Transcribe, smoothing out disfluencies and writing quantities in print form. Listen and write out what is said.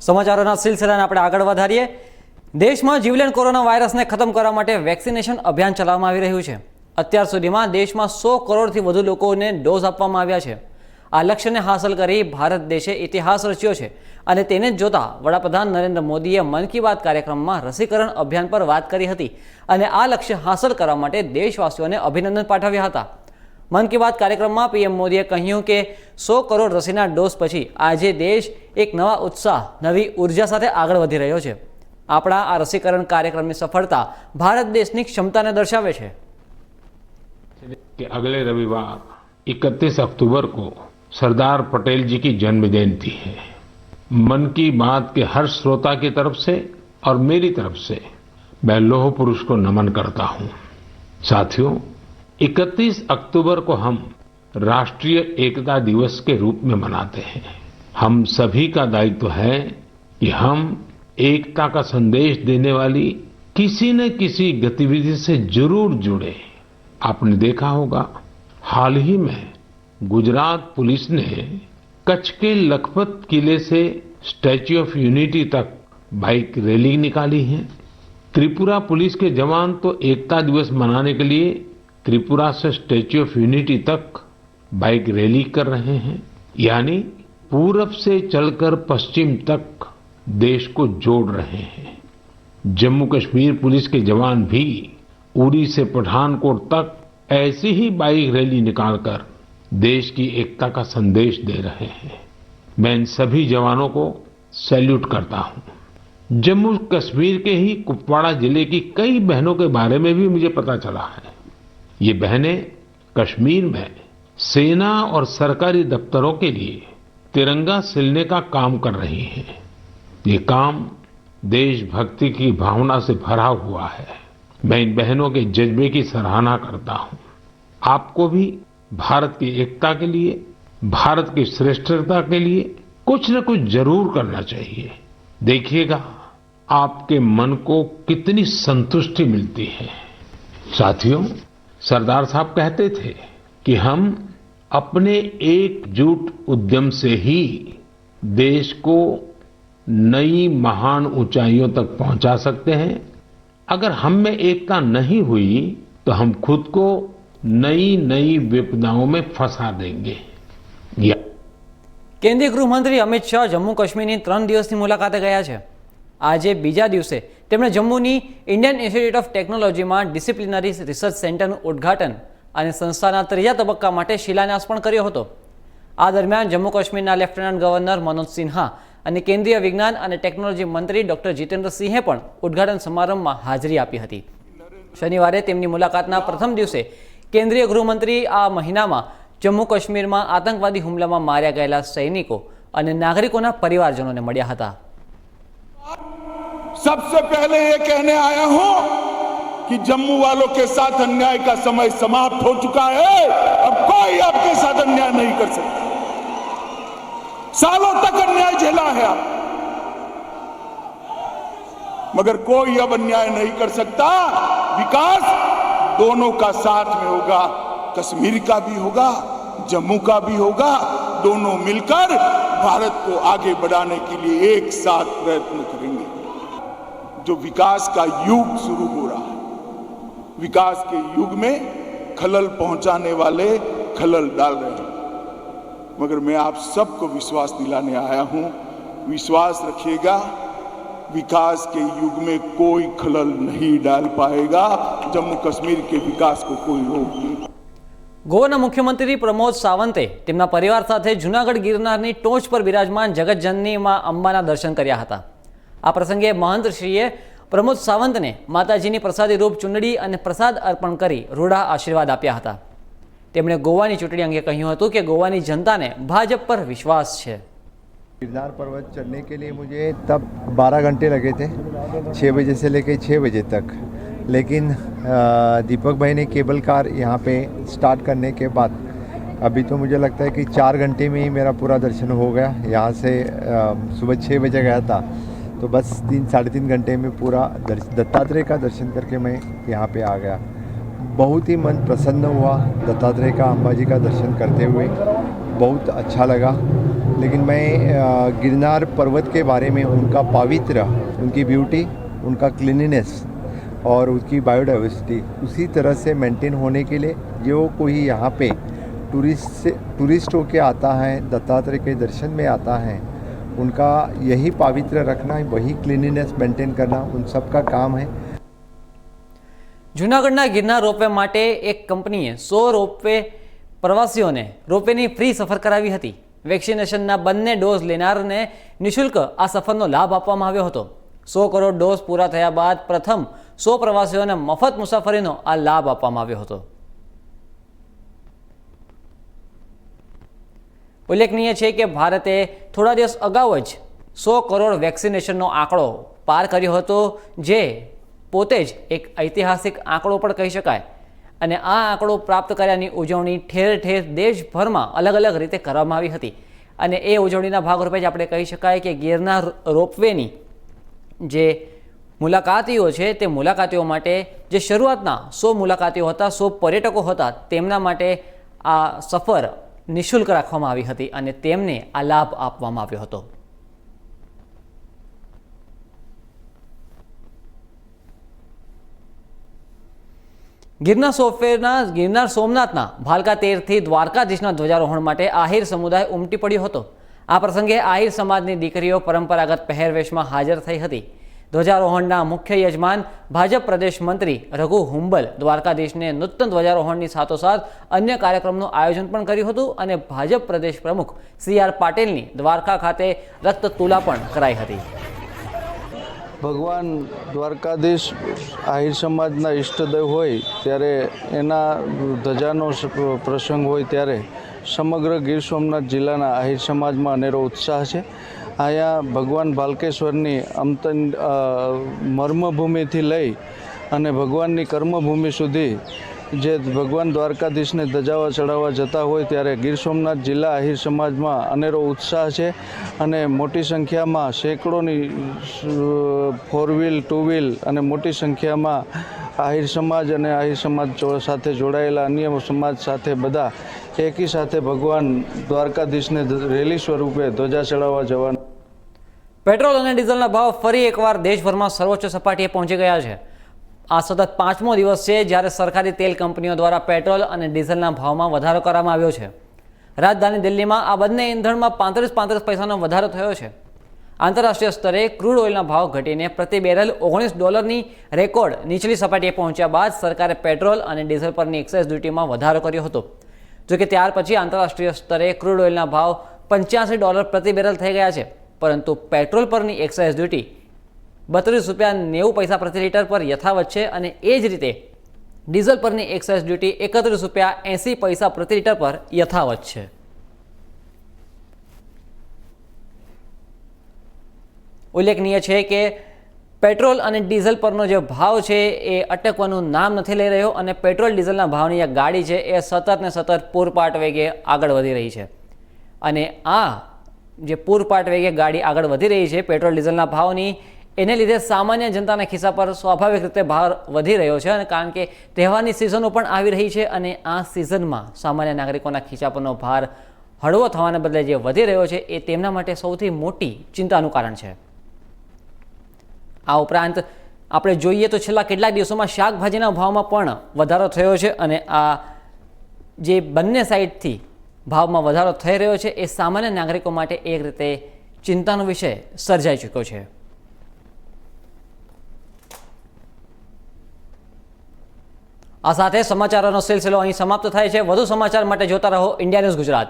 સમાચારોના સિલસિલાને આપણે આગળ વધારીએ। દેશમાં જીવલેણ કોરોના વાયરસને ખતમ કરવા માટે વેક્સિનેશન અભિયાન ચલાવવામાં આવી રહ્યું છે। અત્યાર સુધીમાં દેશમાં 100 કરોડથી વધુ લોકોને ડોઝ આપવામાં આવ્યા છે। આ લક્ષ્યને હાંસલ કરી ભારત દેશે ઇતિહાસ રચ્યો છે અને તેને જ જોતા વડાપ્રધાન નરેન્દ્ર મોદીએ મન કી બાત કાર્યક્રમમાં રસીકરણ અભિયાન પર વાત કરી હતી અને આ લક્ષ્ય હાંસલ કરવા માટે દેશવાસીઓને અભિનંદન પાઠવ્યા હતા। मन की बात कार्यक्रम में पीएम मोदीए कह્યું કે 100 करोड़ रसीना डोज पछी आज देश एक नवा उत्साह नवी ऊर्जा साथे आगळ वधी रह्यो छे। आपणा आ रसीकरण कार्यक्रमनी सफलता भारत देशनी क्षमताने दर्शावे छे। कि अगले रविवार 31 अक्टूबर को सरदार पटेल जी की जन्म जयंती है। मन की बात के हर श्रोता की तरफ से और मेरी तरफ से मैं लौह पुरुष को नमन करता हूं। साथियों, 31 अक्टूबर को हम राष्ट्रीय एकता दिवस के रूप में मनाते हैं। हम सभी का दायित्व है कि हम एकता का संदेश देने वाली किसी न किसी गतिविधि से जरूर जुड़े। आपने देखा होगा, हाल ही में गुजरात पुलिस ने कच्छ के लखपत किले से स्टैच्यू ऑफ यूनिटी तक बाइक रैली निकाली है। त्रिपुरा पुलिस के जवान तो एकता दिवस मनाने के लिए त्रिपुरा से स्टैच्यू ऑफ यूनिटी तक बाइक रैली कर रहे हैं, यानी पूरब से चलकर पश्चिम तक देश को जोड़ रहे हैं। जम्मू कश्मीर पुलिस के जवान भी उरी से पठानकोट तक ऐसी ही बाइक रैली निकालकर देश की एकता का संदेश दे रहे हैं। मैं इन सभी जवानों को सैल्यूट करता हूं। जम्मू कश्मीर के ही कुपवाड़ा जिले की कई बहनों के बारे में भी मुझे पता चला है। ये बहनें कश्मीर में सेना और सरकारी दफ्तरों के लिए तिरंगा सिलने का काम कर रही हैं। ये काम देशभक्ति की भावना से भरा हुआ है। मैं इन बहनों के जज्बे की सराहना करता हूं। आपको भी भारत की एकता के लिए, भारत की श्रेष्ठता के लिए कुछ न कुछ जरूर करना चाहिए। देखिएगा आपके मन को कितनी संतुष्टि मिलती है। साथियों, सरदार साहब कहते थे कि हम अपने एकजुट उद्यम से ही देश को नई महान ऊंचाइयों तक पहुंचा सकते हैं। अगर हम में एकता नहीं हुई तो हम खुद को नई नई विपदाओं में फंसा देंगे। केंद्रीय गृहमंत्री अमित शाह जम्मू कश्मीर 3 दिवसनी मुलाकाते गया है। आज बीजा दिवसे તેમણે જમ્મુની ઇન્ડિયન ઇન્સ્ટિટ્યૂટ ઓફ ટેકનોલોજીમાં ડિસિપ્લિનરી રિસર્ચ સેન્ટરનું ઉદ્ઘાટન અને સંસ્થાના ત્રીજા તબક્કા માટે શિલાન્યાસ પણ કર્યો હતો। આ દરમિયાન જમ્મુ કાશ્મીરના લેફ્ટનન્ટ ગવર્નર મનોજ સિન્હા અને કેન્દ્રીય વિજ્ઞાન અને ટેકનોલોજી મંત્રી ડોક્ટર જીતેન્દ્ર સિંહે પણ ઉદ્ઘાટન સમારંભમાં હાજરી આપી હતી। શનિવારે તેમની મુલાકાતના પ્રથમ દિવસે કેન્દ્રીય ગૃહમંત્રી આ મહિનામાં જમ્મુ કાશ્મીરમાં આતંકવાદી હુમલામાં માર્યા ગયેલા સૈનિકો અને નાગરિકોના પરિવારજનોને મળ્યા હતા। सबसे पहले ये कहने आया हूं कि जम्मू वालों के साथ अन्याय का समय समाप्त हो चुका है। अब कोई आपके साथ अन्याय नहीं कर सकता। सालों तक अन्याय झेला है आप, मगर कोई अब अन्याय नहीं कर सकता। विकास दोनों का साथ में होगा, कश्मीर का भी होगा, जम्मू का भी होगा। दोनों मिलकर भारत को आगे बढ़ाने के लिए एक साथ प्रयत्न करेंगे। जो विकास का युग शुरू हो रहा है, विकास के युग में खलल पहुंचाने वाले खलल डाल रहे हैं, मगर मैं आप सबको विश्वास दिलाने आया हूं, विश्वास रखिएगा, विकास के युग में कोई खलल नहीं डाल पाएगा। जम्मू कश्मीर के विकास को कोई रोक नहीं। गोवाना मुख्यमंत्री प्रमोद सावंते તેમના પરિવાર સાથે જૂનાગઢ ગિરનારની ટોચ પર બિરાજમાન જગતજનની માં અંબાના દર્શન કર્યા હતા। આ પ્રસંગે મહંતશ્રીએ પ્રમોદ સાવંતને માતાજીની પ્રસાદી રૂપ ચૂંદડી અને પ્રસાદ અર્પણ કરી રૂડા આશીર્વાદ આપ્યા હતા। તેમણે ગોવાની ચૂંટણી અંગે કહ્યું હતું કે ગોવાની જનતાને ભાજપ પર વિશ્વાસ છે। गिरनार पर्वत चढ़ने के लिए मुझे तब 12 घंटे लगे थे, 6 बजे से लेकर 6 बजे तक। लेकिन दीपक भाई ने केबल कार यहाँ पे स्टार्ट करने के बाद अभी तो मुझे लगता है कि 4 घंटे में ही मेरा पूरा दर्शन हो गया। यहाँ से सुबह 6 बजे गया था तो बस 3-3.5 घंटे में पूरा दत्तात्रेय का दर्शन करके मैं यहाँ पे आ गया। बहुत ही मन प्रसन्न हुआ दत्तात्रेय का, अम्बा जी का दर्शन करते हुए। बहुत अच्छा लगा। लेकिन मैं गिरनार पर्वत के बारे में उनका पावित्र्य, उनकी ब्यूटी, उनका क्लीनिनेस और उसकी बायोडाइवर्सिटी उसी तरह से मेंटेन होने के लिए जो कोई यहाँ पे टूरिस्ट होके आता है, दत्तात्रेय के दर्शन में आता है, उनका यही पावित्र्य रखना, वही क्लीनिनेस मेंटेन करना उन सब का काम है। જૂનાગઢના ગિરનાર રોપવે માટે એક કંપનીએ 100 રોપવે પ્રવાસીઓને રોપવેની ફ્રી સફર કરાવી હતી. વેક્સિનેશનના બંને ડોઝ લેનારને નિઃશુલ્ક આ સફરનો લાભ આપવામાં આવ્યો હતો. 100 કરોડ ડોઝ પૂરા થયા બાદ પ્રથમ 100 પ્રવાસીઓને મફત મુસાફરીનો આ લાભ આપવામાં આવ્યો હતો. ઉલ્લેખનીય છે કે ભારતે થોડા દિવસ અગાઉ જ 100 કરોડ વેક્સિનેશનનો આંકડો પાર કર્યો હતો, જે પોતે જ એક ઐતિહાસિક આંકડો પણ કહી શકાય. અને આ આંકડો પ્રાપ્ત કર્યાની ઉજવણી ઠેર ઠેર દેશભરમાં અલગ અલગ રીતે કરવામાં આવી હતી. અને એ ઉજવણીના ભાગરૂપે જ આપણે કહી શકાય કે ગિરનાર રોપવેની જે મુલાકાતીઓ છે તે મુલાકાતીઓ માટે જે શરૂઆતના 100 મુલાકાતીઓ હતા, 100 પર્યટકો હતા, તેમના માટે આ સફર નિઃશુલ્ક રાખવામાં આવી હતી અને તેમને આ લાભ આપવામાં આવ્યો હતો. ગિરનાર સોમનાથના ભાલકા તેરથી દ્વારકાધીશના ધ્વજારોહણ માટે આહિર સમુદાય ઉમટી પડ્યો હતો. આ પ્રસંગે આહિર સમાજની દીકરીઓ પરંપરાગત પહેરવેશમાં હાજર થઈ હતી. ધ્વજારોહણના મુખ્ય યજમાન ભાજપ પ્રદેશ મંત્રી રઘુ હુંબલ દ્વારકાધીશને નૂતન ધ્વજારોહણની સાથોસાથ અન્ય કાર્યક્રમનું આયોજન પણ કર્યું હતું અને ભાજપ પ્રદેશ પ્રમુખ CR પાટીલની દ્વારકા ખાતે રક્ત તુલા પણ કરાઈ હતી. ભગવાન દ્વારકાધીશ આહિર સમાજના ઈષ્ટદેવ હોય ત્યારે એના ધજાનો પ્રસંગ હોય ત્યારે સમગ્ર ગીર સોમનાથ જિલ્લાના આહિર સમાજમાં અનેરો ઉત્સાહ છે. અહીંયા ભગવાન ભાલકેશ્વરની મર્મભૂમિથી લઈ અને ભગવાનની કર્મભૂમિ સુધી જે ભગવાન દ્વારકાધીશને ધજાવા ચડાવવા જતા હોય ત્યારે ગીર સોમનાથ જિલ્લા આહિર સમાજમાં અનેરો ઉત્સાહ છે અને મોટી સંખ્યામાં સેંકડોની 4 વ્હીલ 2 વ્હીલ અને મોટી સંખ્યામાં આહિર સમાજ અને આહિર સમાજ સાથે જોડાયેલા અન્ય સમાજ સાથે બધા એકી સાથે ભગવાન દ્વારકાધીશને રેલી સ્વરૂપે ધ્વજા ચડાવવા જવાના. પેટ્રોલ અને ડીઝલના ભાવ ફરી એકવાર દેશભરમાં સર્વોચ્ચ સપાટીએ પહોંચી ગયા છે. આ સતત 5મો દિવસ છે જ્યારે સરકારી તેલ કંપનીઓ દ્વારા પેટ્રોલ અને ડીઝલના ભાવમાં વધારો કરવામાં આવ્યો છે. રાજધાની દિલ્હીમાં આ બંને ઇંધણમાં 35 પૈસાનો વધારો થયો છે. આંતરરાષ્ટ્રીય સ્તરે ક્રૂડ ઓઇલના ભાવ ઘટીને પ્રતિ બેરલ $19ની રેકોર્ડ નીચલી સપાટીએ પહોંચ્યા બાદ સરકારે પેટ્રોલ અને ડીઝલ પરની એક્સાઇઝ ડ્યુટીમાં વધારો કર્યો હતો. જોકે ત્યાર પછી આંતરરાષ્ટ્રીય સ્તરે ક્રૂડ ઓઇલના ભાવ $85 પ્રતિ બેરલ થઈ ગયા છે, પરંતુ પેટ્રોલ પરની એક્સાઇઝ ડ્યુટી ₹32.90 પ્રતિ લીટર પર યથાવત છે અને એ જ રીતે ડીઝલ પરની એક્સાઇઝ ડ્યુટી ₹31.80 પ્રતિ લીટર પર યથાવત છે. ઉલ્લેખનીય છે કે પેટ્રોલ અને ડીઝલ પરનો જે ભાવ છે એ અટકવાનું નામ નથી લઈ રહ્યો અને પેટ્રોલ ડીઝલના ભાવની જે ગાડી છે એ સતત પૂરપાટ વેગે આગળ વધી રહી છે. અને આ જે પૂરપાટ વેગે ગાડી આગળ વધી રહી છે પેટ્રોલ ડીઝલના ભાવની, એને લીધે સામાન્ય જનતાના ખિસ્સા પર સ્વાભાવિક રીતે ભાર વધી રહ્યો છે. અને કારણ કે તહેવારની સિઝનો પણ આવી રહી છે અને આ સિઝનમાં સામાન્ય નાગરિકોના ખિસ્સા પરનો ભાર હળવો થવાને બદલે જે વધી રહ્યો છે એ તેમના માટે સૌથી મોટી ચિંતાનું કારણ છે. આ ઉપરાંત આપણે જોઈએ તો છેલ્લા કેટલાક દિવસોમાં શાકભાજીના ભાવમાં પણ વધારો થયો છે અને આ જે બંને સાઈડથી ભાવમાં વધારો થઈ રહ્યો છે એ સામાન્ય નાગરિકો માટે એક રીતે ચિંતાનો વિષય સર્જાઈ ચૂક્યો છે. આ સાથે સમાચારોનો સિલસિલો અહીં સમાપ્ત થાય છે. વધુ સમાચાર માટે જોતા રહો ઇન્ડિયા ન્યૂઝ ગુજરાત.